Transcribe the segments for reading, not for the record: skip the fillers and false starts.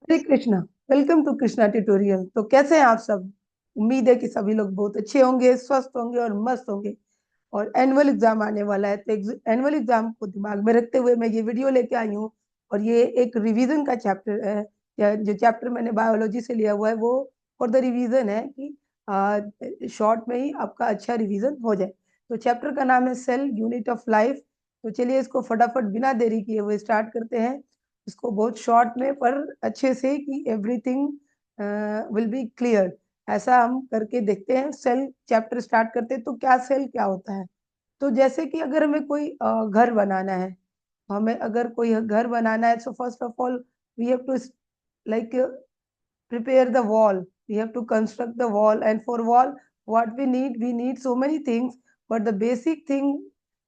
Hare Krishna. Welcome to Krishna tutorial. तो कैसे हैं आप सब? उम्मीद है कि सभी लोग बहुत अच्छे होंगे, स्वस्थ होंगे और मस्त होंगे। और एनुअल एग्जाम आने वाला है, तो एनुअल एग्जाम को दिमाग में रखते हुए मैं ये वीडियो लेके आई हूँ। और ये एक रिवीजन का चैप्टर है। जो चैप्टर मैंने बायोलॉजी से लिया हुआ है वो फॉर द रिवीजन है कि शॉर्ट में ही आपका अच्छा रिवीजन हो जाए। तो चैप्टर का नाम है सेल यूनिट ऑफ लाइफ। तो चलिए इसको फटाफट बिना देरी किए हुए स्टार्ट करते हैं। इसको बहुत शॉर्ट में पर अच्छे से कि एवरीथिंग विल बी क्लियर, ऐसा हम करके देखते हैं। सेल चैप्टर स्टार्ट करते हैं। तो क्या सेल क्या होता है? तो जैसे कि अगर हमें कोई घर बनाना है, हमें अगर कोई घर बनाना है, so first of all we have to like prepare the wall. We have to construct the wall, and for wall what we need so many things, but the basic thing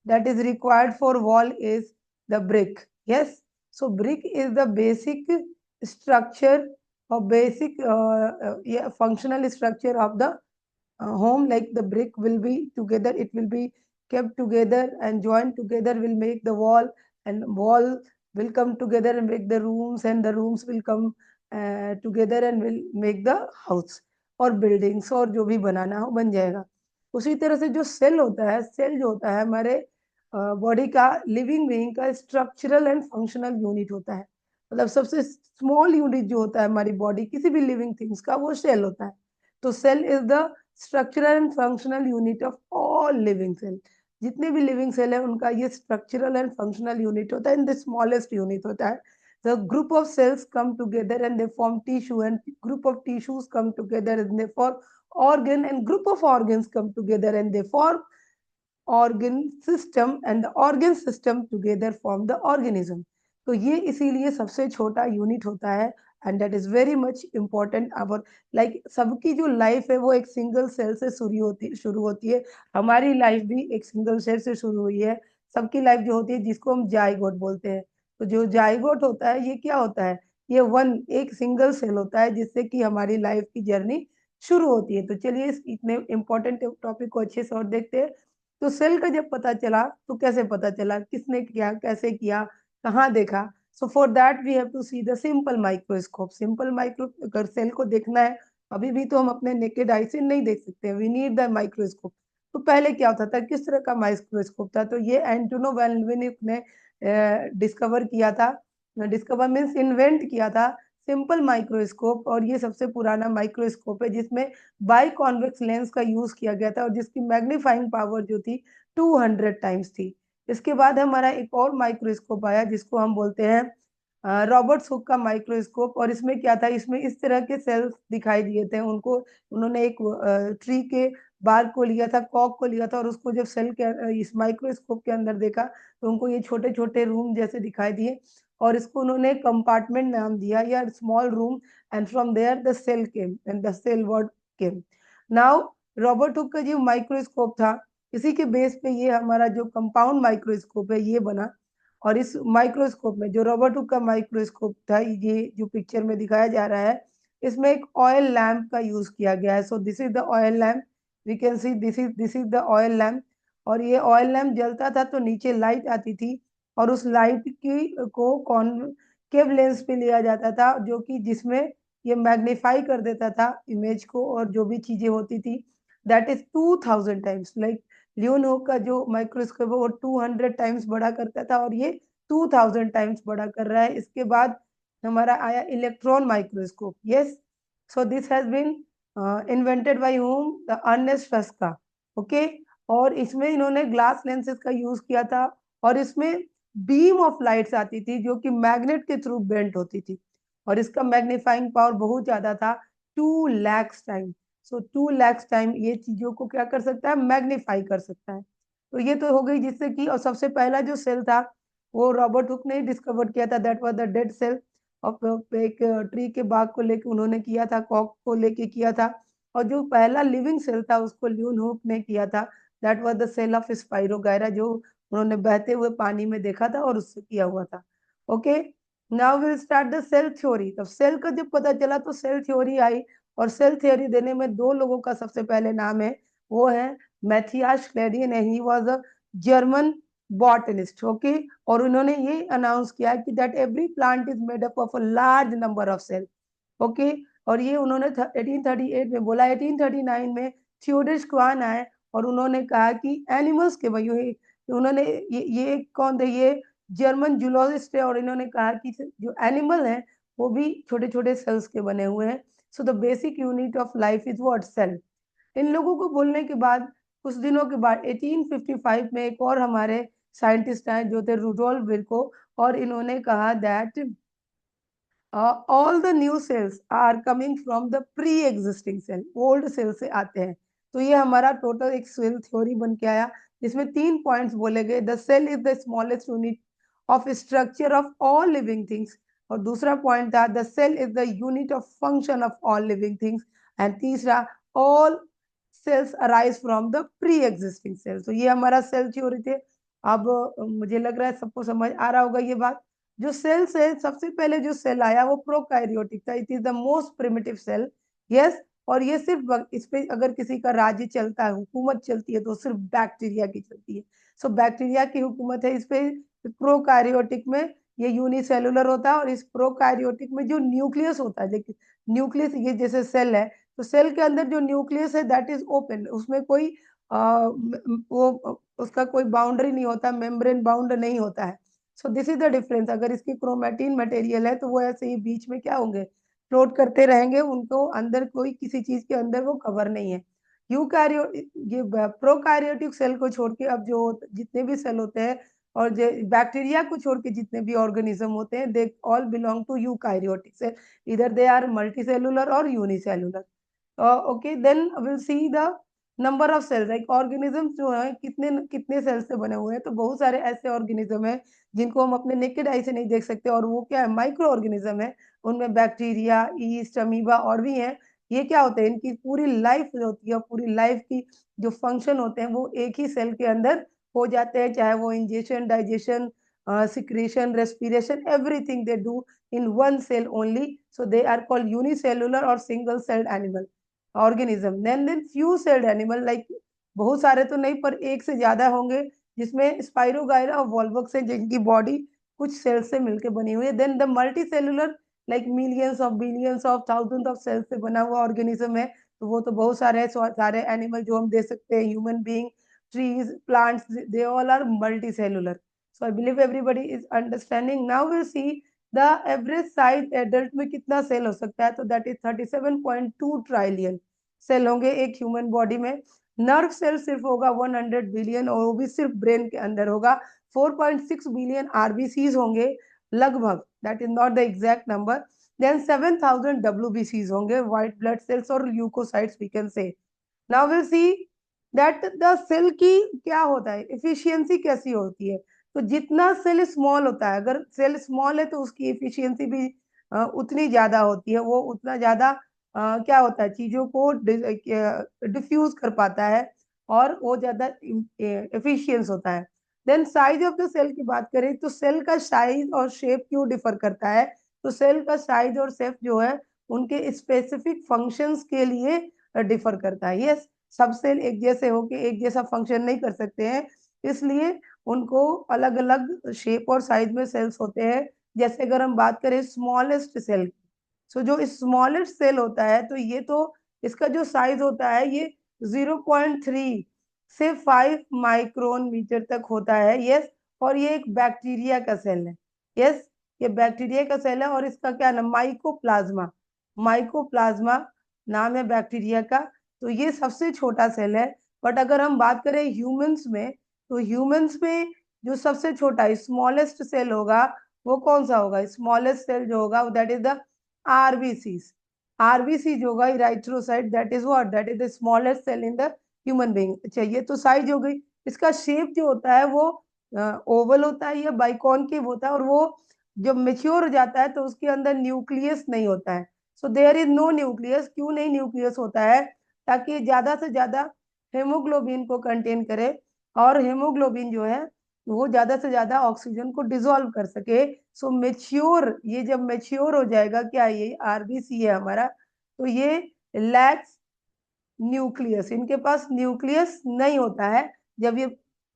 that is required for wall is the brick. Yes, so brick is the basic structure or basic yeah, functional structure of the home. Like the brick will be together, it will be kept together and joined together will make the wall, and wall will come together and make the rooms, and the rooms will come together and will make the house और buildings और जो भी बनाना हो बन जाएगा। उसी तरह से जो सेल होता है, सेल जो होता है हमारे बॉडी का, लिविंग बीइंग का स्ट्रक्चरल एंड फंक्शनल यूनिट होता है। मतलब सबसे स्मॉल यूनिट जो होता है हमारी बॉडी किसी भी लिविंग थिंग्स का, वो सेल होता है। तो cell is the structural and functional unit of all living cell. जितने भी लिविंग सेल है उनका ये स्ट्रक्चरल एंड फंक्शनल यूनिट होता है, इन द स्मॉलेस्ट यूनिट होता है। The group of cells come together and they form tissue, and group of tissues come together and they form organ, and group of organs come together and they form organ system, and the organ system together form the organism. तो ये इसीलिए सबसे छोटा unit होता है, and that is very much important. Our like सबकी जो life है वो एक सिंगल सेल से शुरू होती है। हमारी लाइफ भी एक सिंगल सेल से शुरू हुई है। सबकी लाइफ जो होती है जिसको हम जाइगोट बोलते हैं। तो जो जाइगोट होता है ये क्या होता है? ये एक सिंगल सेल होता है जिससे कि हमारी लाइफ की जर्नी शुरू होती है। तो चलिए इस इतने इंपॉर्टेंट टॉपिक को अच्छे से और देखते हैं। तो सेल का जब पता चला तो कैसे पता चला, किसने किया, कैसे किया, कहाँ देखा? So for that we have to see the simple microscope. Simple micro अगर सेल को देखना है, अभी भी तो हम अपने नेकेड आई से नहीं देख सकते, वी नीड द माइक्रोस्कोप। तो पहले क्या होता था, किस तरह का माइक्रोस्कोप था? तो ये एंटोनो वैलेंविक ने डिस्कवर किया था। डिस्कवर मीन्स इन्वेंट किया था सिंपल माइक्रोस्कोप। और ये सबसे पुराना माइक्रोस्कोप है जिसमें बाई कॉन्वेक्स लेंस का यूज किया गया था और जिसकी मैग्नीफाइंग पावर जो थी 200 टाइम्स थी। इसके बाद हमारा एक और माइक्रोस्कोप आया जिसको हम बोलते हैं रॉबर्ट्स हुक का माइक्रोस्कोप। और इसमें क्या था, इसमें इस तरह के सेल्स दिखाई दिए थे उनको। उन्होंने एक ट्री के बार को लिया था, कॉक को लिया था, और उसको जब सेल के इस माइक्रोस्कोप के अंदर देखा तो उनको ये छोटे छोटे रूम जैसे दिखाई दिए। और इसको उन्होंने कंपार्टमेंट नाम दिया या small room, and from there the cell came and the cell word came. Now Robert Hooke का जो माइक्रोस्कोप था, इसी के बेस पे ये हमारा जो कंपाउंड माइक्रोस्कोप है ये बना। और इस माइक्रोस्कोप में जो रॉबर्ट हुक का माइक्रोस्कोप था, ये जो पिक्चर में दिखाया जा रहा है, इसमें एक ऑयल लैम्प का यूज किया गया है। So this is the oil lamp, we can see this is the oil lamp. और ये ऑयल लैम्प जलता था तो नीचे लाइट आती थी, और उस लाइट की को कॉनकेव लेंस पे लिया जाता था, जो कि जिसमें ये मैग्नीफाई कर देता था इमेज को, और जो भी चीजें होती थी that is 2000 times. Like Leonardo का जो माइक्रोस्कोप है वो 200 टाइम्स बड़ा करता था, और ये 2000 टाइम्स बड़ा कर रहा है। इसके बाद हमारा आया electron microscope. Yes, so this has been invented by home, the Ernest Ruska. Okay, और इसमें इन्होंने ग्लास लेंसेज का यूज किया था। और इसमें बीम ऑफ लाइट्स आती थी जो कि मैग्नेट के थ्रू बेंट होती थी, और इसका मैग्नीफाइंग पावर बहुत ज्यादा था, 2 लाख टाइम। सो 2 लाख टाइम ये चीजों को क्या कर सकता है, मैग्नीफाई कर सकता है। तो ये तो हो गई जिससे कि, और सबसे पहला जो सेल था वो रॉबर्ट हुक ने डिस्कवर किया था, that was the dead cell of एक ट्री के बाग को लेके उन्होंने किया था, कॉक को लेके किया था। और जो पहला लिविंग सेल था उसको ल्यून हुक ने किया था, that was the cell of spirogyra, जो उन्होंने बहते हुए पानी में देखा था और उससे किया हुआ था। Okay, now will start the cell theory. तब सेल का जब पता चला तो सेल थ्योरी आई। और सेल थ्योरी देने में दो लोगों का सबसे पहले नाम है, वो है Matthias Schleiden, and he was a German botanist, okay. और उन्होंने ये अनाउंस किया कि that every plant is made up of a large number of cell, okay. और ये उन्होंने 1838 में बोला। 1839 में थियोडर क्वान आए और उन्होंने कहा कि एनिमल्स के भाई उन्होंने ये कौन थे, ये जर्मन जूलॉजिस्ट है, और इन्होंने कहा कि जो एनिमल है वो भी छोटे छोटे सेल्स के बने हुए हैं। So the basic unit of life is what, cell. इन लोगों को बोलने के बाद कुछ दिनों के बाद 1855 में एक और हमारे साइंटिस्ट आए जो थे रुडोल्फ विर्को, और इन्होंने कहा that all the new cells are coming from the pre existing cell, old cell से आते हैं। तो ये हमारा टोटल एक सेल थ्योरी बन के आया, जिसमें 3 पॉइंट्स बोले गए। The cell is the smallest unit of structure of all living things, और दूसरा पॉइंट था the cell is the unit of function of all living things, and तीसरा all cells arise from the pre existing cell. तो ये हमारा cell theory थे। अब मुझे लग रहा है सबको समझ आ रहा होगा ये बात। जो सेल से सबसे पहले जो सेल आया वो प्रोकैरियोटिक था, it is the most primitive cell, yes. और ये सिर्फ इस पे अगर किसी का राज्य चलता है, हुकूमत चलती है, तो सिर्फ बैक्टीरिया की चलती है। सो बैक्टीरिया की हुकूमत है इस पे। प्रोकैरियोटिक में ये यूनिसेलुलर होता है, और इस प्रोकैरियोटिक में जो न्यूक्लियस होता है, देखिए न्यूक्लियस ये जैसे सेल है, तो सेल के अंदर जो न्यूक्लियस है दैट इज ओपन, उसमें कोई वो उसका कोई बाउंड्री नहीं होता, मेम्ब्रेन बाउंड नहीं होता है। So this is the difference. अगर इसकी क्रोमेटिन मटेरियल है तो वो ऐसे ही बीच में क्या होंगे, फ्लोट करते रहेंगे, उनको अंदर कोई किसी चीज के अंदर वो कवर नहीं है। यूकैरियो ये प्रोकैरियोटिक सेल को छोड़ के अब जो जितने भी सेल होते हैं, और जो बैक्टीरिया को छोड़ के जितने भी ऑर्गेनिज्म होते हैं, they all belong to eukaryotic cell, इधर दे आर मल्टीसेलुलर और unicellular. Okay, then will see the number of cells, like organism जो है कितने कितने सेल्स से बने हुए हैं। तो बहुत सारे ऐसे ऑर्गेनिज्म है जिनको हम अपने नेकेड आई से नहीं देख सकते, और वो क्या है, माइक्रो ऑर्गेनिज्म है। उनमें बैक्टीरिया, ईस्ट, अमीबा और भी हैं। ये क्या होते हैं, इनकी पूरी लाइफ जो होती है, पूरी लाइफ की जो फंक्शन होते हैं वो एक ही सेल के अंदर हो जाते हैं, चाहे वो ingestion, digestion, secretion, respiration, everything they do in one cell only. So they are called unicellular और single celled animal organism. Then few celled animal, like बहुत सारे तो नहीं पर एक से ज्यादा होंगे, जिसमें स्पाइरोगाइरा और वॉल्वक्स है, जिनकी बॉडी कुछ सेल से मिलकर बनी हुई है। Then the multicellular, like millions of billions of thousand of cells से बना हुआ ऑर्गेनिज्म है। तो वो तो बहुत सारे हैं, सारे एनिमल जो हम देख सकते हैं, human being, trees, plants, they all are multicellular. So I believe everybody is understanding. Now will see the average size adult में कितना सेल हो सकता है। तो दैट इज 37.2 ट्राइलियन सेल होंगे एक ह्यूमन बॉडी में। नर्व सेल सिर्फ होगा 100 बिलियन, और वो भी सिर्फ ब्रेन के अंदर होगा। 4.6 बिलियन आरबीसीज होंगे लगभग, that is not the exact number. Then 7,000 डब्ल्यूबीसीज होंगे, व्हाइट ब्लड सेल्स और leukocytes we can say. Now will see that the cell की क्या होता है, इफिशियंसी कैसी होती है। तो जितना सेल स्मॉल होता है, अगर सेल स्मॉल है तो उसकी इफिशियंसी भी उतनी ज्यादा होती है, वो उतना ज्यादा क्या होता है, चीजों को डिफ्यूज कर पाता है, और वो ज्यादा एफिशिएंस होता है। Then size of the cell की बात करें तो सेल का साइज और शेप क्यों डिफर करता है। तो सेल का साइज और शेप जो है उनके स्पेसिफिक फंक्शंस के लिए डिफर करता है। यस, सब सेल एक जैसे होके एक जैसा फंक्शन नहीं कर सकते हैं, इसलिए उनको अलग अलग शेप और साइज में सेल्स होते हैं। जैसे अगर हम बात करें स्मॉलेस्ट सेल, सो जो स्मॉलेस्ट सेल होता है तो ये तो इसका जो साइज होता है ये 0.3 से 5 माइक्रोन मीटर तक होता है। यस, और ये एक बैक्टीरिया का सेल है। यस, ये बैक्टीरिया का सेल है, और इसका क्या नाम, माइकोप्लाज्मा, माइकोप्लाज्मा नाम है बैक्टीरिया का। तो ये सबसे छोटा सेल है। बट अगर हम बात करें ह्यूमंस में, तो ह्यूमंस में जो सबसे छोटा स्मॉलेस्ट सेल होगा वो कौन सा होगा, स्मॉलेस्ट सेल जो होगा that is the RBCs. RBC जो होगा erythrocyte, that is what, that is the smallest cell in the human being. चाहिए तो साइज हो गई। इसका शेप जो होता है वो ओवल होता है या बाइकॉनकेव होता है, और वो जब मेच्योर हो जाता है तो उसके अंदर न्यूक्लियस नहीं होता है। So there is no nucleus. क्यों नहीं न्यूक्लियस होता है, ताकि ज्यादा से ज्यादा हेमोग्लोबिन को कंटेन करे, और हेमोग्लोबिन जो है वो ज्यादा से ज्यादा ऑक्सीजन को डिसॉल्व कर सके। सो मेच्योर, ये जब मेच्योर हो जाएगा, क्या ये आरबीसी है हमारा, तो ये लैक्स न्यूक्लियस, इनके पास न्यूक्लियस नहीं होता है। जब ये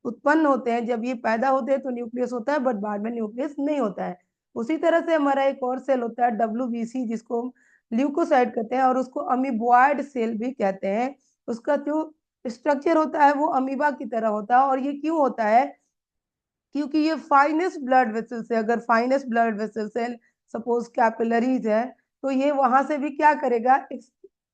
उत्पन्न होते हैं, जब ये पैदा होते हैं तो न्यूक्लियस होता है, बट बाद में न्यूक्लियस नहीं होता है। उसी तरह से हमारा एक और सेल होता है WBC, जिसको हम ल्यूकोसाइट कहते हैं और उसको अमीबॉयड सेल भी कहते हैं। उसका जो स्ट्रक्चर होता है वो अमीबा की तरह होता है। और ये क्यों होता है? क्योंकि ये फाइनेस्ट ब्लड वेसल से, अगर फाइनेस्ट ब्लड वेसल से सपोज कैपिलरीज है, तो ये वहां से भी क्या करेगा,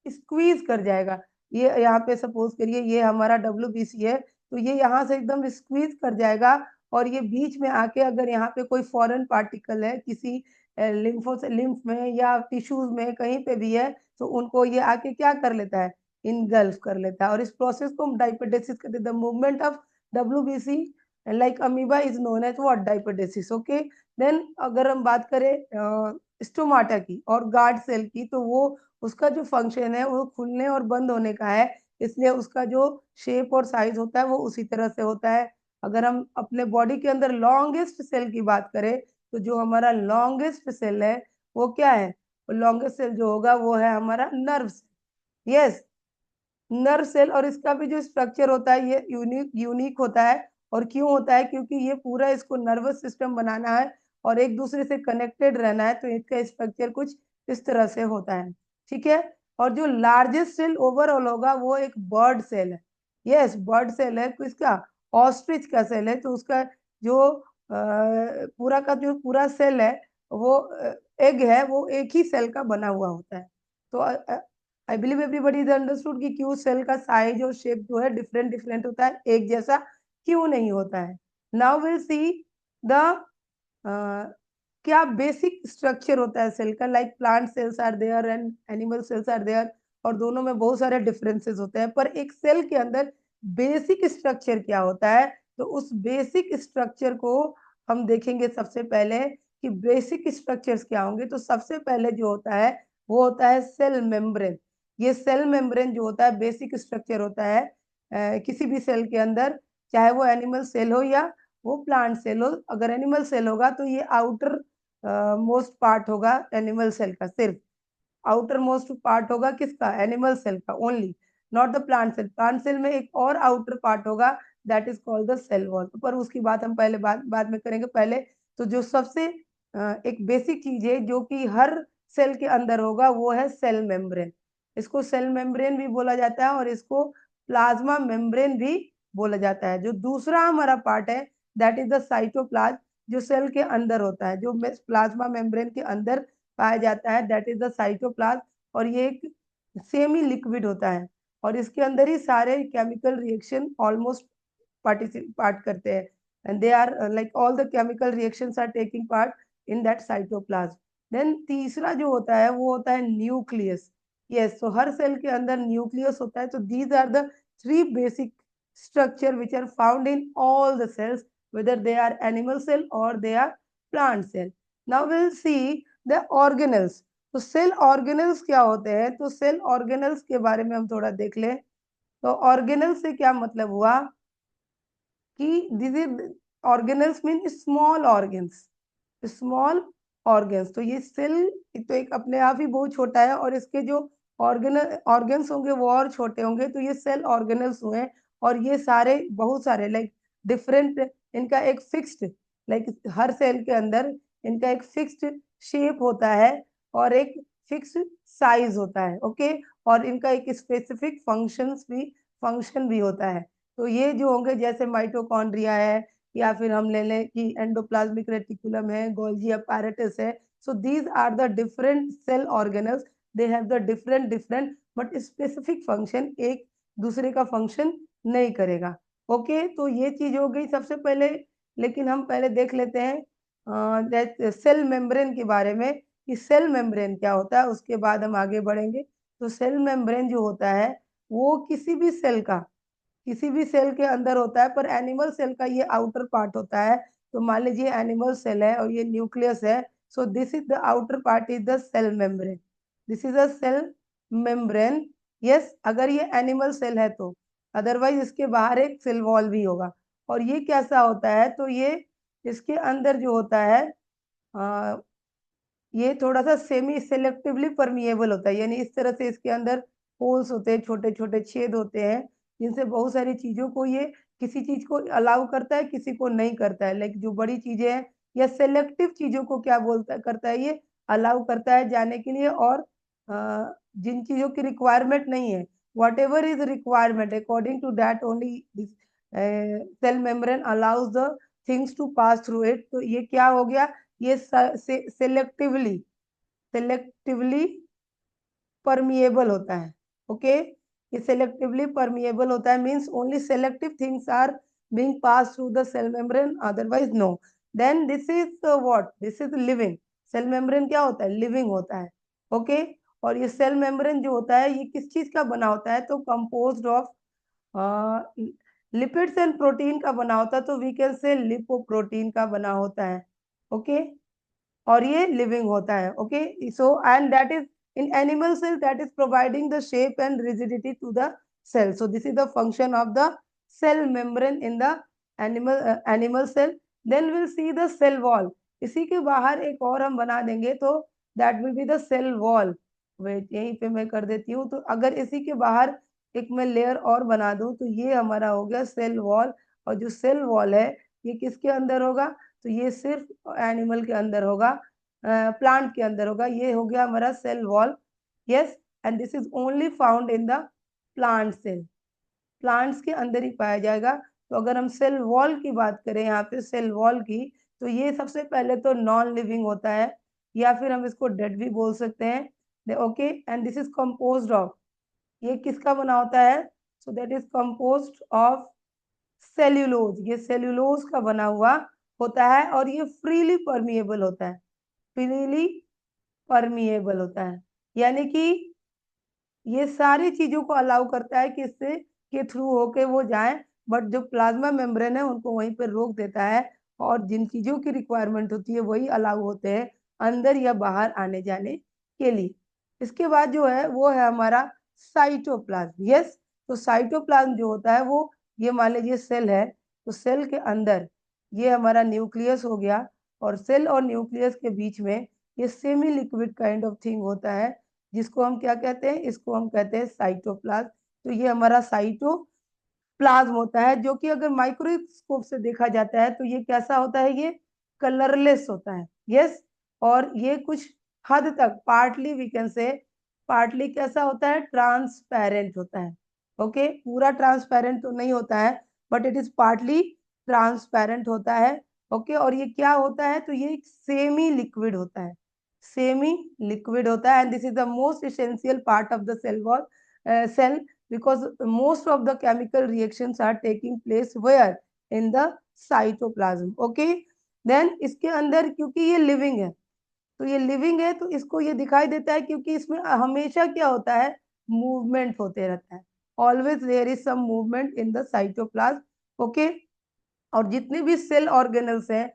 स्क्वीज कर जाएगा। ये यहाँ पे सपोज करिए ये हमारा WBC है, तो ये यहाँ से एकदम स्क्वीज कर जाएगा और ये बीच में आके अगर यहाँ पे कोई फॉरेन पार्टिकल है किसी लिम्फ में या टिश्यूज में कहीं पे भी है, तो उनको ये आके क्या कर लेता है, इनगल्फ कर लेता है। और इस प्रोसेस को हम डाइपेडेसिस कहते हैं। The movement of WBC like amoeba is known as what, diapedesis. Okay, then अगर हम बात करें स्टोमाटा की और गार्ड सेल की, तो वो उसका जो फंक्शन है वो खुलने और बंद होने का है, इसलिए उसका जो शेप और साइज होता है वो उसी तरह से होता है। अगर हम अपने बॉडी के अंदर लॉन्गेस्ट सेल की बात करें, तो जो हमारा लॉन्गेस्ट सेल है वो क्या है, लॉन्गेस्ट सेल जो होगा वो है हमारा nerve cell. Yes, nerve cell. और इसका भी जो स्ट्रक्चर होता है ये यूनिक यूनिक होता है। और क्यों होता है? क्योंकि ये पूरा इसको नर्वस सिस्टम बनाना है और एक दूसरे से कनेक्टेड रहना है, तो इसका स्ट्रक्चर कुछ इस तरह से होता है। ठीक है। और जो लार्जेस्ट सेल ओवरऑल होगा वो एक बर्ड सेल है। यस, बर्ड सेल है। किसका? ऑस्ट्रिच का सेल है। तो उसका जो पूरा का जो पूरा सेल है वो एग है, वो एक ही सेल का बना हुआ होता है। तो आई बिलीव एवरीबडी इज अंडरस्टूड कि क्यों सेल का साइज और शेप जो है डिफरेंट डिफरेंट होता है, एक जैसा क्यों नहीं होता है। नाउ विल सी द क्या बेसिक स्ट्रक्चर होता है सेल का। Like plant cells are there and animal cells are there, और दोनों में बहुत सारे डिफरेंसेस होते हैं, पर एक सेल के अंदर बेसिक स्ट्रक्चर क्या होता है, तो उस बेसिक स्ट्रक्चर को हम देखेंगे सबसे पहले कि बेसिक स्ट्रक्चर्स क्या होंगे। तो सबसे पहले जो होता है वो होता है सेल मेम्ब्रेन। ये सेल मेम्ब्रेन जो होता है बेसिक स्ट्रक्चर होता है किसी भी सेल के अंदर, चाहे वो एनिमल सेल हो या वो प्लांट सेल हो। अगर एनिमल सेल होगा तो ये आउटर मोस्ट पार्ट होगा एनिमल सेल का, सिर्फ आउटर मोस्ट पार्ट होगा किसका, एनिमल सेल का only, not the plant cell. Plant cell में एक और आउटर पार्ट होगा, that is called the cell wall. पर उसकी बात हम पहले बाद में करेंगे। पहले तो जो सबसे एक बेसिक चीज है जो कि हर सेल के अंदर होगा वो है सेल मेम्ब्रेन। इसको सेल मेम्ब्रेन भी बोला जाता है और इसको प्लाज्मा मेम्ब्रेन भी बोला जाता है। जो दूसरा हमारा पार्ट है दैट इज द साइटोप्लाज्म, जो सेल के अंदर होता है, जो प्लाज्मा मेम्ब्रेन के अंदर पाया जाता है, दैट इज द साइटोप्लाज्म। और ये एक सेमी लिक्विड होता है और इसके अंदर ही सारे केमिकल रिएक्शन ऑलमोस्ट पार्ट करते हैं, and they are like all the chemical reactions are taking part in that cytoplasm. देन तीसरा जो होता है वो होता है न्यूक्लियस। यस, तो हर सेल के अंदर न्यूक्लियस होता है। तो these are the three basic structure which are found in all the cells, whether they are animal cell or they are plant cell. Now we'll see the organelles. तो cell organelles क्या होते हैं? तो cell organelles के बारे में हम थोड़ा देख लें। तो ऑर्गेनल से क्या मतलब हुआ कि this is organelles mean small organs, small organs. तो ये सेल तो एक अपने आप ही बहुत छोटा है और इसके जो ऑर्गन्स होंगे वो और छोटे होंगे, तो ये सेल ऑर्गेनल्स हुए। और ये सारे बहुत सारे लाइक डिफरेंट, इनका एक फिक्स्ड, लाइक हर सेल के अंदर इनका एक फिक्स्ड शेप होता है और एक फिक्स्ड साइज होता है। ओके, और इनका एक स्पेसिफिक फंक्शन भी होता है। तो ये जो होंगे जैसे माइटोकॉन्ड्रिया है, या फिर हम ले लें कि एंडोप्लाज्मिक रेटिकुलम है, गोल्जी apparatus है। So these are the different cell organelles, they have the different different but specific function, एक दूसरे का फंक्शन नहीं करेगा। ओके, तो ये चीज हो गई सबसे पहले। लेकिन हम पहले देख लेते हैं सेल मेम्ब्रेन के बारे में कि सेल मेम्ब्रेन क्या होता है, उसके बाद हम आगे बढ़ेंगे। तो सेल मेम्ब्रेन जो होता है वो किसी भी सेल के अंदर होता है, पर एनिमल सेल का ये आउटर पार्ट होता है। तो मान लीजिए एनिमल सेल है और ये न्यूक्लियस है, so this is the outer part is the cell membrane, this is a cell membrane. Yes, अगर ये एनिमल सेल है तो, अदरवाइज इसके बाहर एक सेल वॉल भी होगा। और ये कैसा होता है? तो ये इसके अंदर जो होता है ये थोड़ा सा सेमी सेलेक्टिवली परमिएबल होता है, यानी इस तरह से इसके अंदर होल्स होते हैं, छोटे छोटे छेद होते हैं, जिनसे बहुत सारी चीजों को ये किसी चीज को अलाउ करता है, किसी को नहीं करता है। लाइक जो बड़ी चीजें हैं या सेलेक्टिव चीजों को क्या बोलता करता है, ये अलाउ करता है जाने के लिए। और जिन चीजों की रिक्वायरमेंट नहीं है, whatever is requirement according to that only cell membrane allows the things to pass through it. तो ये क्या हो गया, ये सेलेक्टिवली परमिएबल होता है। ओके, ये सेलेक्टिवली परमिएबल होता है, means only selective things are being pass through the cell membrane, otherwise no. Then this is what, this is living. Cell membrane क्या होता है, लिविंग होता है। ओके, और ये सेल मेम्ब्रेन जो होता है ये किस चीज का बना होता है, तो composed of lipids and protein का बना होता है। तो वी कैन से लिपोप्रोटीन का बना होता है। ओके, और ये लिविंग होता है। Okay, so and that is in animal cell, that is providing the shape and rigidity to the cell. So this is the function of the cell membrane in the animal cell. Then we'll see the cell wall. इसी के बाहर एक और हम बना देंगे, तो that will be the cell wall. Wait, यहीं पे मैं कर देती हूँ। तो अगर इसी के बाहर एक मैं लेयर और बना दूं, तो ये हमारा हो गया सेल वॉल। और जो सेल वॉल है ये किसके अंदर होगा, तो ये सिर्फ एनिमल के अंदर होगा, प्लांट के अंदर होगा। ये हो गया हमारा cell wall. Yes, and this is only found in the plant cell, plants के अंदर ही पाया जाएगा। तो अगर हम सेल वॉल की बात करें यहाँ पे, सेल वॉल की, तो ये सबसे पहले तो नॉन लिविंग होता है, या फिर हम इसको डेड भी बोल सकते हैं। Okay, and this is composed of, ये किसका बना होता है, so that is composed of cellulose. ये सेल्यूलोज का बना हुआ होता है, और ये फ्रीली परमिएबल होता है, फ्रीली परमिएबल होता है। यानी कि ये सारी चीजों को अलाउ करता है कि इससे के थ्रू होके वो जाए, बट जो प्लाज्मा मेम्ब्रेन है उनको वहीं पर रोक देता है, और जिन चीजों की रिक्वायरमेंट होती है वही अलाउ होते हैं अंदर या बाहर आने जाने के लिए। इसके बाद जो है वो है हमारा साइटोप्लाज्म। यस, तो साइटोप्लाज्म जो होता है वो, ये मान लीजिए सेल है, तो सेल के अंदर ये हमारा न्यूक्लियस हो गया, और सेल और न्यूक्लियस के बीच में ये semi liquid kind of thing होता है, जिसको हम क्या कहते हैं, इसको हम कहते हैं साइटोप्लाज्म। तो ये हमारा साइटोप्लाज्म होता है, जो कि अगर माइक्रोस्कोप से देखा जाता है तो ये कैसा होता है, ये कलरलेस होता है। यस, और ये कुछ हद तक partly we can say, partly कैसा होता है, ट्रांसपेरेंट होता है। ओके, पूरा ट्रांसपेरेंट तो नहीं होता है, but it is partly transparent होता है। ओके, और ये क्या होता है, तो ये सेमी लिक्विड होता है, सेमी लिक्विड होता है। And this is the most essential part of the cell wall, cell, because most of the chemical reactions are taking place where, in the cytoplasm. Okay, then इसके अंदर क्योंकि ये living है, तो ये लिविंग है तो इसको ये दिखाई देता है, क्योंकि इसमें हमेशा क्या होता है, मूवमेंट होते रहता है। Always there is some movement in the cytoplasm. Okay, और जितने भी सेल ऑर्गेनल्स हैं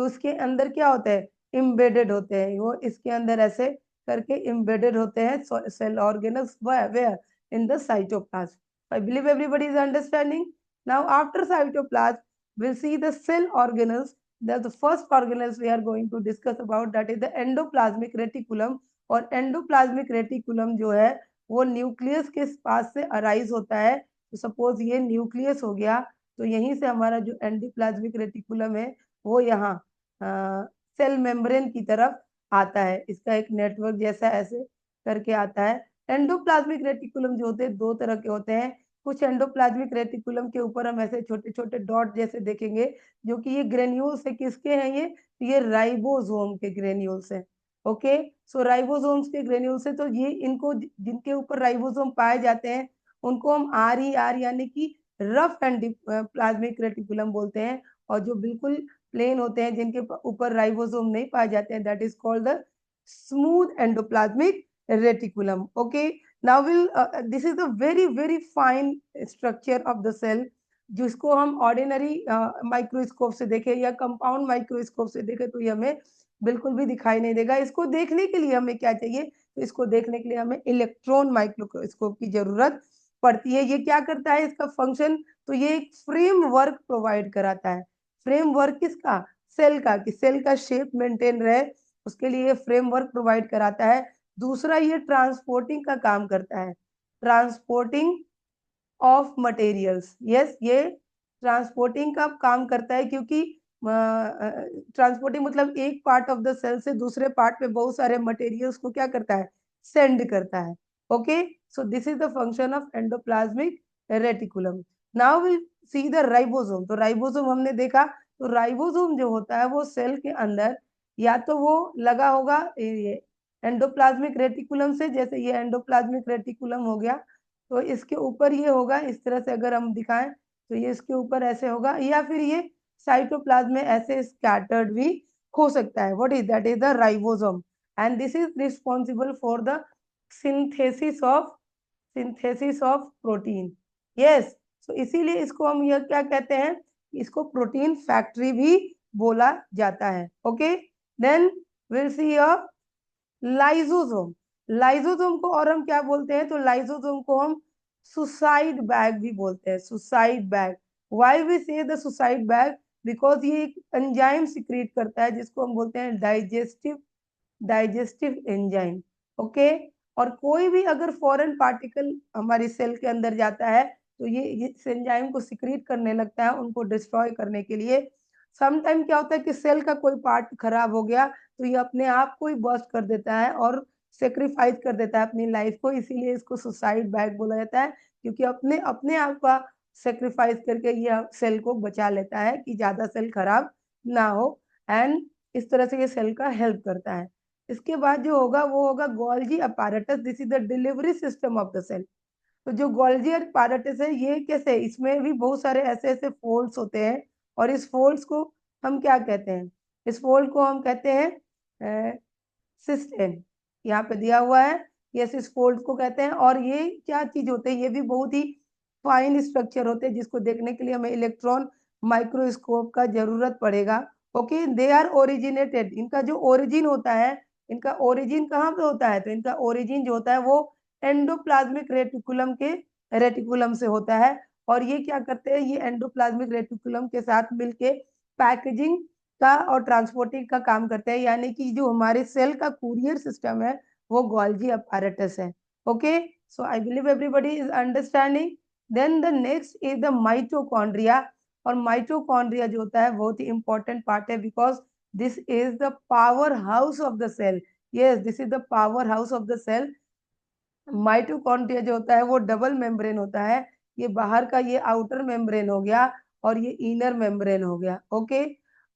उसके अंदर क्या होते हैं, इम्बेडेड होते हैं, वो इसके अंदर ऐसे करके इम्बेडेड होते हैं cell organelles, where, in the cytoplasm. I believe everybody is understanding. Now after cytoplasm we'll see the cell organelles. That's the first organelles we are going to discuss about, that is the endoplasmic reticulum। और endoplasmic reticulum जो है वो nucleus के पास से arise होता है। तो suppose ये न्यूक्लियस हो गया, तो यहीं से हमारा जो एंडोप्लाज्मिक रेटिकुलम है वो यहाँ सेल मेम्ब्रेन की तरफ आता है, इसका एक नेटवर्क जैसा ऐसे करके आता है। एंडोप्लाज्मिक रेटिकुलम जो होते हैं दो तरह के होते हैं। कुछ एंडोप्लाज्मिक रेटिकुलम के ऊपर हम ऐसे छोटे छोटे डॉट जैसे देखेंगे, जो कि ये ग्रेन्यूल्स है, किसके हैं ये राइबोसोम के ग्रेन्यूल्स हैं। ओके, सो राइबोसोम्स के ग्रेन्यूल्स है, तो ये इनको जिनके ऊपर राइबोसोम पाए जाते हैं उनको हम आर यानी कि रफ एंड प्लाज्मिक रेटिकुलम बोलते हैं। और जो बिल्कुल प्लेन होते हैं जिनके ऊपर राइबोसोम नहीं पाए जाते हैं, that is called the smooth endoplasmic reticulum. Okay, now will this is the very very fine structure of the cell, जिसको हम ऑर्डिनरी माइक्रोस्कोप से देखें या कंपाउंड माइक्रोस्कोप से देखें तो ये हमें बिल्कुल भी दिखाई नहीं देगा। इसको देखने के लिए हमें क्या चाहिए, तो इसको देखने के लिए हमें इलेक्ट्रॉन माइक्रोस्कोप की जरूरत पड़ती है। ये क्या करता है, इसका फंक्शन, तो ये एक फ्रेमवर्क प्रोवाइड कराता है। फ्रेमवर्क किसका, सेल का, कि सेल का शेप मेंटेन रहे, उसके लिए फ्रेमवर्क प्रोवाइड कराता है। दूसरा ये ट्रांसपोर्टिंग का काम करता है, ट्रांसपोर्टिंग ऑफ मटेरियल्स। यस, ये ट्रांसपोर्टिंग का काम करता है, क्योंकि ट्रांसपोर्टिंग मतलब एक पार्ट ऑफ द सेल से दूसरे पार्ट में बहुत सारे मटेरियल्स को क्या करता है, सेंड करता है। Okay, so this is the function of endoplasmic reticulum. Now will see the ribosome. तो राइबोसोम हमने देखा, तो राइबोसोम जो होता है वो सेल के अंदर या तो वो लगा होगा ये एंडोप्लाज्मिक रेटिकुलम से, जैसे ये एंडोप्लाज्मिक रेटिकुलम हो गया, तो इसके ऊपर ये होगा इस तरह से, अगर हम दिखाएं तो ये इसके ऊपर ऐसे होगा, या फिर ये साइटोप्लाज्म में ऐसे स्कैटर्ड भी हो सकता है। What is that? Is the ribosome, and this is responsible for the synthesis of protein. Yes, so इसीलिए इसको हम यह क्या कहते हैं, इसको प्रोटीन फैक्ट्री भी बोला जाता है। Okay, then will see a lysosome. Lysosome को और हम क्या बोलते हैं, तो लाइजोसोम को हम सुसाइड बैग भी बोलते हैं। सुसाइड बैग, व्हाई वी से द सुसाइड बैग, बिकॉज ये एक एंजाइम सिक्रीट करता है जिसको हम बोलते हैं डाइजेस्टिव एंजाइम। ओके, और कोई भी अगर फॉरेन पार्टिकल हमारी सेल के अंदर जाता है तो ये इस एंजाइम को सिक्रीट करने लगता है उनको डिस्ट्रॉय करने के लिए। समटाइम क्या होता है कि सेल का कोई पार्ट खराब हो गया तो ये अपने आप को ही बर्स्ट कर देता है और सेक्रीफाइस कर देता है अपनी लाइफ को, इसीलिए इसको सुसाइड बैग बोला जाता है, क्योंकि अपने अपने आप का सेक्रीफाइस करके ये सेल को बचा लेता है कि ज्यादा सेल खराब ना हो, एंड इस तरह से ये सेल का हेल्प करता है। इसके बाद जो होगा वो होगा Golgi apparatus. This is the delivery system of the cell. तो जो गोल्जी अपैरेटस है ये कैसे, इसमें भी बहुत सारे ऐसे ऐसे फोल्ड्स होते हैं, और इस फोल्ड्स को हम क्या कहते हैं, इस फोल्ड को हम कहते हैं सिस्टेन। यहाँ पे दिया हुआ है, यस, इस फोल्ड को कहते हैं। और ये क्या चीज होते हैं, ये भी बहुत ही फाइन स्ट्रक्चर होते हैं जिसको देखने के लिए हमें इलेक्ट्रॉन माइक्रोस्कोप का जरूरत पड़ेगा। ओके, दे आर ओरिजिनेटेड, इनका जो ओरिजिन होता है, इनका ओरिजिन कहाँ पे होता है, तो इनका ओरिजिन जो होता है वो एंडोप्लाज्मिक रेटिकुलम के रेटिकुलम से होता है। और ये क्या करते हैं, ये एंडोप्लाज्मिक रेटिकुलम के साथ मिलके पैकेजिंग का और ट्रांसपोर्टिंग का काम करते हैं, यानी कि जो हमारे सेल का कुरियर सिस्टम है वो गोल्जी अपैरेटस है। Okay, so I believe everybody is understanding. Then the next is the mitochondria. और माइटोकॉन्ड्रिया जो होता है बहुत ही इंपॉर्टेंट पार्ट है, because this is the powerhouse of the cell. Yes, this is the powerhouse of the cell. Mitochondria जो होता है वो डबल मेम्ब्रेन होता है, ये बाहर का ये आउटर मेम्ब्रेन हो गया और ये इनर मेम्ब्रेन हो गया। ओके,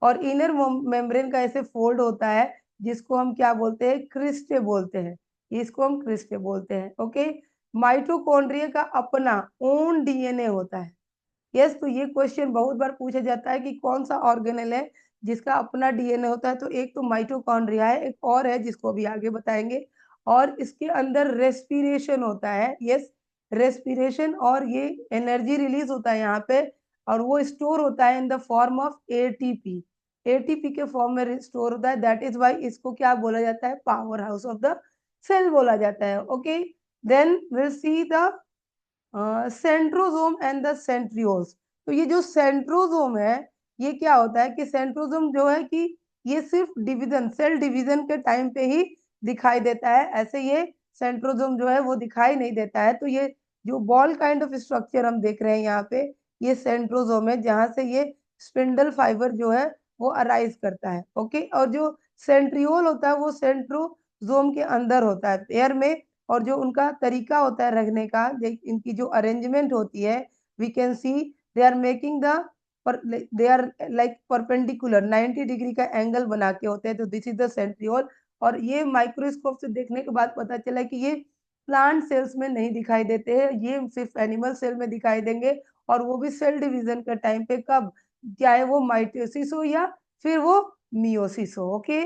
और इनर मेम्ब्रेन का ऐसे फोल्ड होता है जिसको हम क्या बोलते हैं, क्रिस्टे बोलते हैं, इसको हम क्रिस्टे बोलते हैं। ओके, माइटोकॉन्ड्रिया का अपना ओन डीएनए होता है। यस, तो ये क्वेश्चन बहुत बार पूछा जाता है कि कौन सा ऑर्गेनेल है जिसका अपना डीएनए होता है, तो एक तो माइटोकॉन्ड्रिया है, एक और है जिसको अभी आगे बताएंगे। और इसके अंदर रेस्पिरेशन होता है। यस, रेस्पिरेशन, और ये एनर्जी रिलीज होता है यहाँ पे, और वो स्टोर होता है in the form of ATP. ATP के फॉर्म में स्टोर होता है, दैट इज वाई इसको क्या बोला जाता है, powerhouse of the cell बोला जाता है। Okay, then will see the centrosome and the centrioles. तो ये जो सेंट्रोजोम है ये क्या होता है कि सेंट्रोजोम जो है कि ये सिर्फ डिवीजन, सेल डिवीजन के टाइम पे ही दिखाई देता है, ऐसे ये सेंट्रोजोम जो है वो दिखाई नहीं देता है। तो ये जो बॉल काइंड ऑफ स्ट्रक्चर हम देख रहे हैं यहाँ पे, ये सेंट्रोजोम है जहां से ये स्पिंडल फाइबर जो है वो अराइज करता है। ओके, और जो सेंट्रियोल होता है वो सेंट्रोजोम के अंदर होता है पेयर में, और जो उनका तरीका होता है रखने का, इनकी जो अरेंजमेंट होती है, we can see they are making the, they are like perpendicular 90 degree का एंगल बना के होते हैं, तो दिस इज द सेंट्रियोल। और ये माइक्रोस्कोप से देखने के बाद पता चला कि ये प्लांट सेल्स में नहीं दिखाई देते हैं, ये सिर्फ एनिमल सेल में दिखाई देंगे, और वो भी सेल डिवीजन का टाइम पे, कब, चाहे वो माइटोसिस हो या फिर वो मियोसिस हो। Okay,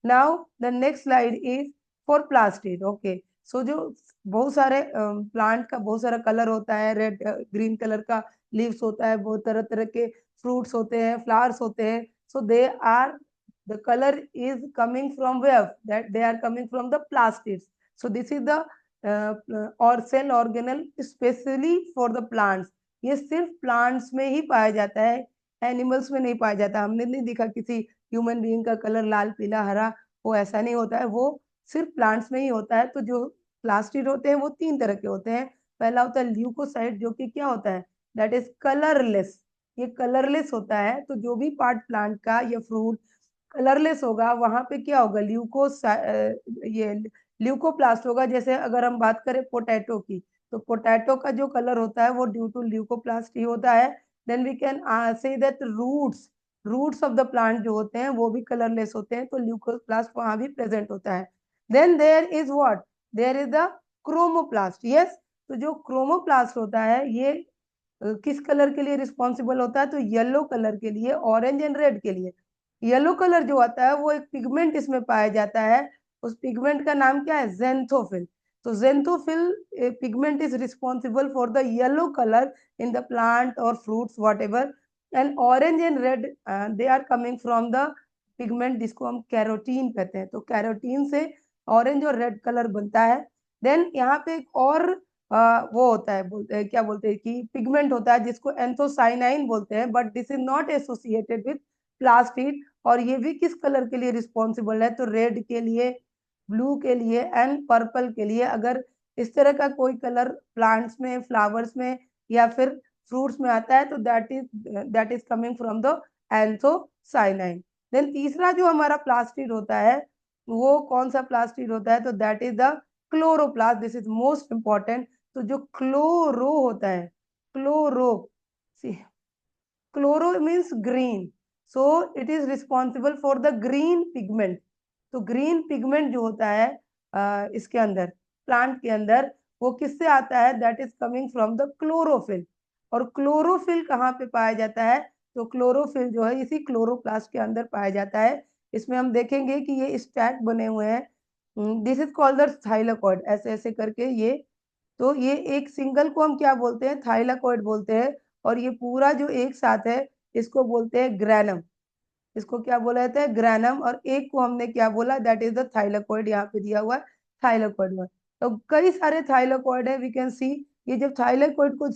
now the next slide is for plastid. Okay, so जो बहुत सारे प्लांट का बहुत सारा कलर होता है, रेड ग्रीन कलर का लीव्स होता है, बहुत तरह तरह के फ्रूट्स होते हैं, फ्लावर्स होते हैं, so they are the colour is coming from where, that they are coming from the plastids. So this is the और cell organelle specially for the plants. ये सिर्फ प्लांट्स में ही पाया जाता है, एनिमल्स में नहीं पाया जाता। हमने नहीं देखा किसी ह्यूमन बीइंग का कलर लाल पीला हरा, वो ऐसा नहीं होता है, वो सिर्फ प्लांट्स में ही होता है। तो जो प्लास्टिड होते हैं वो तीन तरह के होते हैं। पहला होता है ल्यूकोसाइड, जो कि क्या होता है, दैट इज कलरलेस। ये कलरलेस होता है। तो जो भी पार्ट प्लांट का या फ्रूट कलरलेस होगा वहां पे क्या होगा, ये ल्यूकोप्लास्ट होगा। जैसे अगर हम बात करें पोटैटो की, तो पोटैटो का जो कलर होता है वो ड्यू टू ल्यूकोप्लास्ट ही होता है। Then we can say that roots of the plant जो होते हैं वो भी कलरलेस होते हैं, तो ल्यूकोप्लास्ट वहां भी प्रेजेंट होता है। Then there is what, there is the chromoplast. Yes, तो जो क्रोमोप्लास्ट होता है ये किस कलर के लिए रिस्पॉन्सिबल होता है, तो येलो कलर के लिए, ऑरेंज एंड रेड के लिए। येलो कलर जो आता है वो एक पिगमेंट इसमें पाया जाता है, उस पिगमेंट का नाम क्या है, जेंथोफिल। तो xanthophyll pigment is responsible for the yellow colour in the plant और fruits whatever. And orange and red they are coming from the pigment जिसको हम कैरोटीन कहते हैं। तो कैरोटीन से ऑरेंज और रेड कलर बनता है। देन यहाँ पे एक और वो होता है, बोलते हैं क्या बोलते हैं कि पिगमेंट होता है जिसको एंथोसाइनाइन बोलते हैं, but this is not associated with plastid. और ये भी किस कलर के लिए रिस्पॉन्सिबल है, तो रेड के लिए, ब्लू के लिए एंड पर्पल के लिए। अगर इस तरह का कोई कलर प्लांट्स में, फ्लावर्स में या फिर फ्रूट्स में आता है तो that is coming from the anthocyanin. Then तीसरा जो हमारा प्लास्टिड होता है वो कौन सा प्लास्टिड होता है, तो that is the chloroplast. This is most important. तो जो क्लोरो होता है, chloro, chloro means green, so it is responsible for the green pigment. तो ग्रीन पिगमेंट जो होता है इसके अंदर, प्लांट के अंदर, वो किससे आता है, that is coming from the chlorophyll. और क्लोरोफिल कहाँ पे पाया जाता है, तो क्लोरोफिल जो है इसी क्लोरोप्लास्ट के अंदर पाया जाता है। इसमें हम देखेंगे कि ये स्टैक बने हुए हैं, this is called the thylakoid, ऐसे ऐसे करके ये। तो ये एक सिंगल को हम क्या बोलते हैं, थाइलाकॉइड बोलते हैं। और ये पूरा जो एक साथ है इसको बोलते हैं ग्रैनम। इसको क्या बोला जाता है, ग्रैनम। और एक को हमने क्या बोला, दैट इज द थाइलाकॉइड, यहाँ पे दिया हुआ है थाइलाकॉइड में। तो कई सारे थाइलाकॉइड है, वी कैन सी। ये जब थाइलाकॉइड को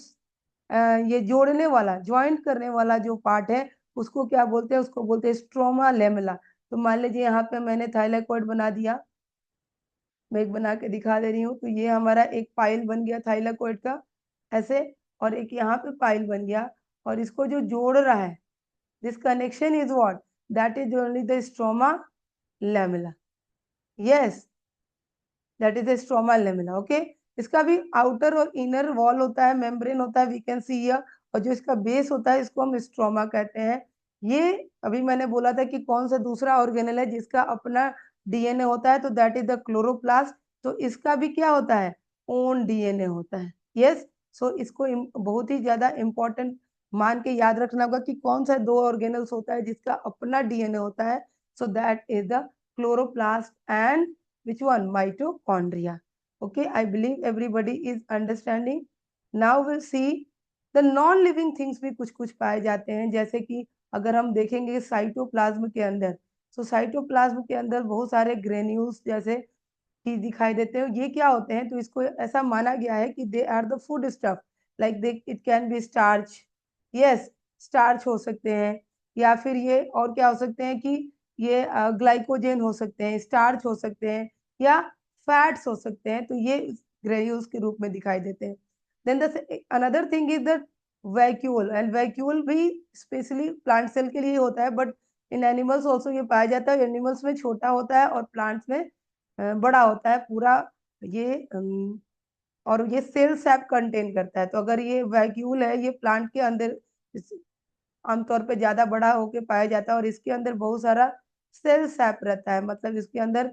ये जोड़ने वाला, ज्वाइंट करने वाला जो पार्ट है उसको क्या बोलते हैं, उसको बोलते हैं स्ट्रोमा लेमेला। तो मान लीजिए यहाँ पे मैंने थाइलाकॉइड बना दिया, मैं एक बना के दिखा दे रही हूँ। तो ये हमारा एक पाइल बन गया थाइलाकॉइड का, ऐसे। और एक यहाँ पे पाइल बन गया, और इसको जो जोड़ रहा है, this connection is what, that is only the stroma lamella. Yes, that is the stroma lamella. Okay, इसका भी आउटर और इनर वॉल होता है, मेम्ब्रेन होता है, वी कैन सी हियर। और जो इसका बेस होता है इसको हम स्ट्रोमा कहते हैं। ये अभी मैंने बोला था कि कौन सा दूसरा ऑर्गेनल है जिसका अपना डीएनए होता है, तो दैट इज द क्लोरोप्लास्ट। तो इसका भी क्या होता है, ओन डीएनए होता है। यस, सो इसको बहुत ही ज्यादा इंपॉर्टेंट मान के याद रखना होगा कि कौन सा दो ऑर्गेनल्स होता है जिसका अपना डीएनए होता है। So that is the chloroplast and which one, mitochondria. Okay, I believe everybody is understanding. Now we'll see the non living things भी कुछ कुछ पाए जाते हैं, जैसे कि अगर हम देखेंगे साइटोप्लाज्म के अंदर, तो साइटोप्लाज्म के अंदर बहुत सारे ग्रेन्यूल्स जैसे कि दिखाई देते हैं। ये क्या होते हैं, तो इसको ऐसा माना गया है कि they are the foodstuff, like they it can be starch. Yes, starch हो सकते हैं, या फिर ये और क्या हो सकते हैं कि ये ग्लाइकोजन हो सकते हैं, स्टार्च हो सकते हैं, या फैट्स हो सकते हैं। तो ये ग्रेन्यूल्स के रूप में दिखाई देते हैं। Then another thing is the vacuole. And vacuole भी स्पेशली प्लांट सेल के लिए होता है, बट इन एनिमल्स ऑल्सो ये पाया जाता है। एनिमल्स में छोटा होता है और प्लांट्स में बड़ा होता है पूरा ये। और ये सेल सैप कंटेन करता है। तो अगर ये वैक्यूल है, ये प्लांट के अंदर आमतौर पे ज्यादा बड़ा होके पाया जाता है, और इसके अंदर बहुत सारा सेल सैप रहता है, मतलब इसके अंदर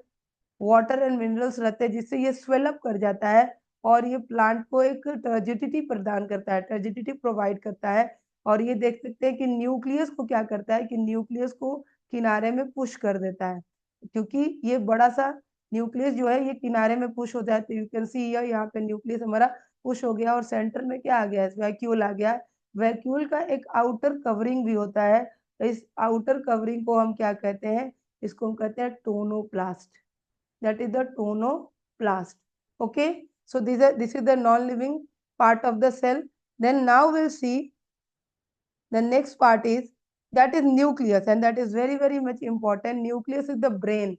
वाटर एंड मिनरल्स रहते हैं जिससे ये स्वेलअप कर जाता है। और ये प्लांट को एक टर्जिडिटी प्रदान करता है, टर्जिडिटी प्रोवाइड करता है। और ये देख सकते हैं कि न्यूक्लियस को क्या करता है, कि न्यूक्लियस को किनारे में पुश कर देता है, क्योंकि ये बड़ा सा न्यूक्लियस जो है ये किनारे में पुश होता है। तो यू कैन सी यहाँ पे न्यूक्लियस हमारा पुश हो गया, और सेंटर में क्या आ गया, वैक्यूल आ गया। वैक्यूल का एक आउटर कवरिंग भी होता है। इस आउटर कवरिंग को हम क्या कहते हैं, इसको हम कहते हैं tonoplast, that is the tonoplast. Okay, so this is the non-living part of the cell. Then now we'll see the next part is, that is nucleus, and that is very very much important. Nucleus is the brain.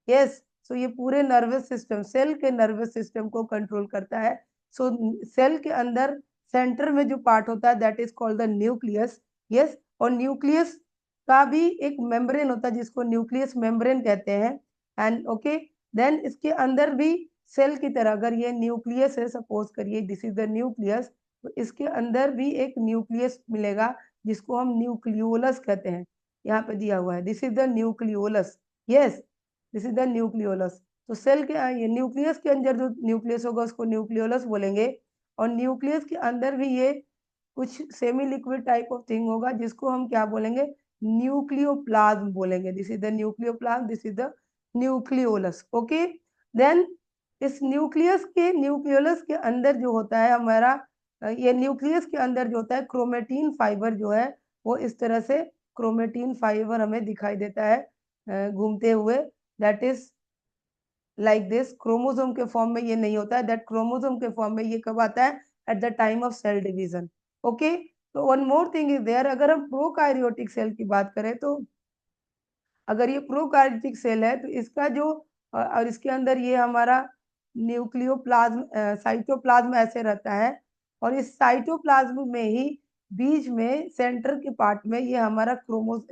Yes, so ये पूरे nervous system, cell के nervous system को control करता है। सो cell के अंदर centre में जो पार्ट होता है that is called the nucleus. Yes, और न्यूक्लियस का भी एक मेम्ब्रेन होता है जिसको न्यूक्लियस मेम्ब्रेन कहते हैं। एंड ओके, देन इसके अंदर भी सेल की तरह, अगर ये न्यूक्लियस है, सपोज करिए दिस इज द न्यूक्लियस, तो इसके अंदर भी एक न्यूक्लियस मिलेगा जिसको हम न्यूक्लियोलस कहते हैं। यहाँ पे दिया हुआ है, this is the nucleolus. Yes, this is the nucleolus. तो सेल के ये न्यूक्लियस के अंदर जो न्यूक्लियस होगा उसको न्यूक्लियोलस बोलेंगे, और न्यूक्लियस के अंदर भी ये कुछ semi liquid type of thing होगा जिसको हम क्या बोलेंगे, न्यूक्लियोप्लाज्म बोलेंगे। This is the nucleoplasm, this is the nucleolus. Okay, then इस न्यूक्लियोलस के अंदर जो होता है हमारा, ये न्यूक्लियस के अंदर जो होता है क्रोमेटीन फाइबर जो है, वो इस तरह से क्रोमेटीन फाइबर हमें दिखाई देता है घूमते हुए। That is like this, chromosome के फॉर्म में ये नहीं होता है, दैट क्रोमोसोम के फॉर्म में ये कब आता है, at the time of cell division. Okay, तो one more thing is there, अगर हम प्रोकार्योटिक सेल की बात करें तो अगर ये प्रोकार्योटिक सेल है तो इसका जो और इसके अंदर ये हमारा न्यूक्लियोप्लाज्म साइटोप्लाज्म ऐसे रहता है, और इस साइटोप्लाज्म में ही बीच में सेंटर के पार्ट में ये हमारा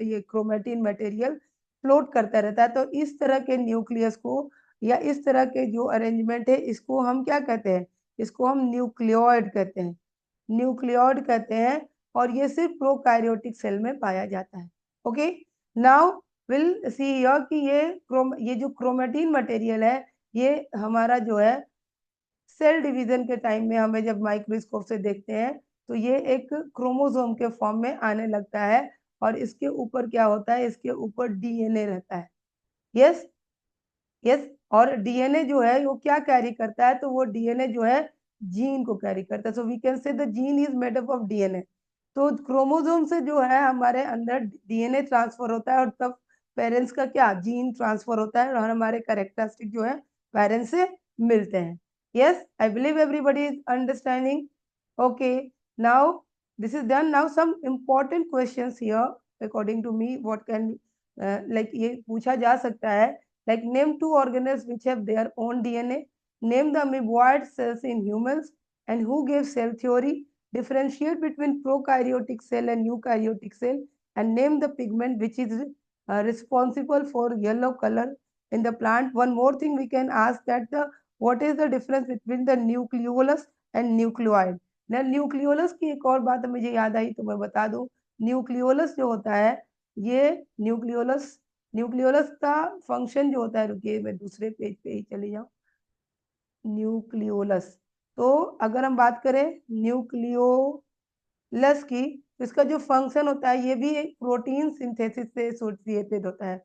ये क्रोमेटिन मटेरियल फ्लोट करता रहता है। तो इस तरह के न्यूक्लियस को या इस तरह के जो अरेंजमेंट है इसको हम क्या कहते हैं, इसको हम न्यूक्लियोइड कहते हैं, न्यूक्लियोइड कहते हैं, और ये सिर्फ प्रोकार्योटिक सेल में पाया जाता है। Okay, now will see here कि ये जो क्रोमेटिन मटेरियल है, ये हमारा जो है सेल डिवीजन के टाइम में हमें जब माइक्रोस्कोप से देखते हैं तो ये एक क्रोमोसोम के फॉर्म में आने लगता है, और इसके ऊपर क्या होता है, इसके ऊपर डीएनए रहता है। यस, यस, और डीएनए जो है वो क्या कैरी करता है, तो वो डीएनए जो है जीन को कैरी करता है। So we can say the gene is made up of DNA. तो क्रोमोसोम से जो है हमारे अंदर डीएनए ट्रांसफर होता है, और तब पेरेंट्स का क्या जीन ट्रांसफर होता है, और हमारे कैरेक्टरिस्टिक जो है पेरेंट्स से मिलते हैं। Yes, I believe everybody is understanding. Okay, now this is done. Now some important questions here according to me, what can like ये पूछा जा सकता है, like name two organelles which have their own DNA, name the amoeboid cells in humans, and who gave cell theory, differentiate between prokaryotic cell and eukaryotic cell, and name the pigment which is responsible for yellow color in the plant. One more thing we can ask that what is the difference between the nucleolus and nucleoid. ना nucleolus की एक और बात मुझे याद आई तो मैं बता दूं, न्यूक्लियोलस जो होता है, ये न्यूक्लियोलस का फंक्शन जो होता है, रुकिए मैं दूसरे पेज पे ही चली जाऊं, न्यूक्लियोलस। तो अगर हम बात करें न्यूक्लियोलस की, तो इसका जो फंक्शन होता है ये भी एक प्रोटीन सिंथेसिस से एसोसिएटेड होता है,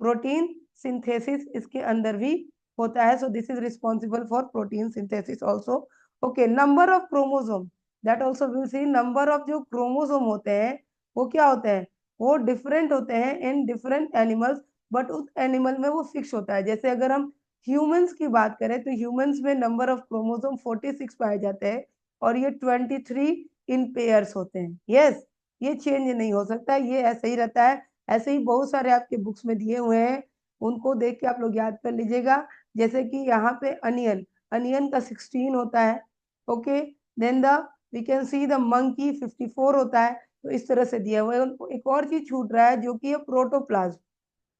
प्रोटीन सिंथेसिस इसके अंदर भी होता है। So this is responsible for protein synthesis also. Okay, number of chromosome, that also will see, number of जो क्रोमोसोम होते हैं वो क्या होते हैं, वो डिफरेंट होते हैं इन डिफरेंट एनिमल्स, बट उस एनिमल में वो फिक्स होता है। जैसे अगर हम ह्यूमंस की बात करें तो ह्यूमंस में नंबर ऑफ क्रोमोसोम 46 पाए जाते हैं, और ये 23 इन पेयर्स होते हैं। यस, ये चेंज नहीं हो सकता, ये ऐसे ही रहता है। ऐसे ही बहुत सारे आपके बुक्स में दिए हुए हैं, उनको देख के आप लोग याद कर लीजिएगा। जैसे कि यहाँ पे अनियन, अनियन का 16 होता है। Okay, then the we can see the monkey 54 होता है। तो इस तरह से दिया हुआ है। उनको एक और चीज छूट रहा है जो कि ये प्रोटोप्लाज्म।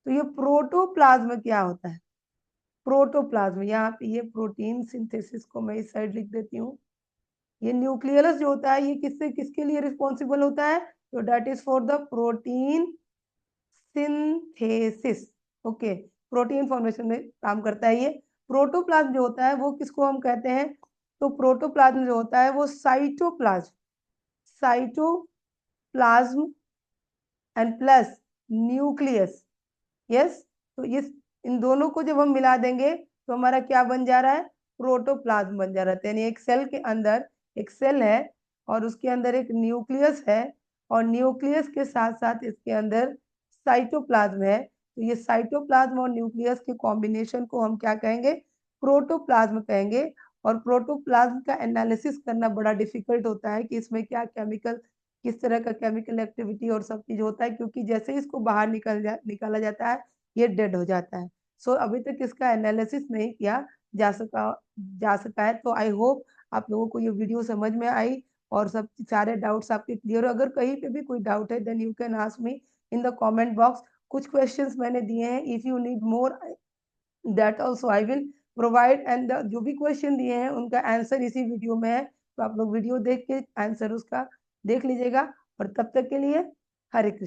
तो ये प्रोटोप्लाज्म क्या होता है, प्रोटोप्लाज्म, यहाँ पे ये प्रोटीन सिंथेसिस को मैं इस साइड लिख देती हूँ। ये न्यूक्लियस जो होता है ये किससे किसके लिए रिस्पॉन्सिबल होता है, तो that is for the protein synthesis. Okay, protein formation में काम करता है ये। प्रोटोप्लाज्म जो होता है वो किसको हम कहते हैं, तो प्रोटोप्लाज्म जो होता है वो cytoplasm, cytoplasm and plus nucleus. Yes, तो इस इन दोनों को जब हम मिला देंगे तो हमारा क्या बन जा रहा है, प्रोटोप्लाज्म बन जा रहा है। यानी एक सेल के अंदर एक सेल है, और उसके अंदर एक न्यूक्लियस है, और न्यूक्लियस के साथ साथ इसके अंदर साइटोप्लाज्म है। तो ये साइटोप्लाज्म और न्यूक्लियस के कॉम्बिनेशन को हम क्या कहेंगे, प्रोटोप्लाज्म कहेंगे। और प्रोटोप्लाज्म का एनालिसिस करना बड़ा डिफिकल्ट होता है कि इसमें क्या केमिकल, किस तरह का केमिकल एक्टिविटी और सब चीज होता है, क्योंकि जैसे ही इसको बाहर निकाला जाता है ये डेड हो जाता है। सो अभी तक इसका एनालिसिस नहीं किया जा सका है। तो आई होप आप लोगों को ये वीडियो समझ में आई, और सब सारे डाउट्स आपके क्लियर हो। अगर कहीं पे भी कोई डाउट है then you can ask me in the comment box. कुछ क्वेश्चंस मैंने दिए हैं, if you need more that also I will provide, and जो भी क्वेश्चन दिए हैं उनका आंसर इसी वीडियो में है, तो आप लोग वीडियो देख के आंसर उसका देख लीजिएगा। और तब तक के लिए हरे कृष्ण।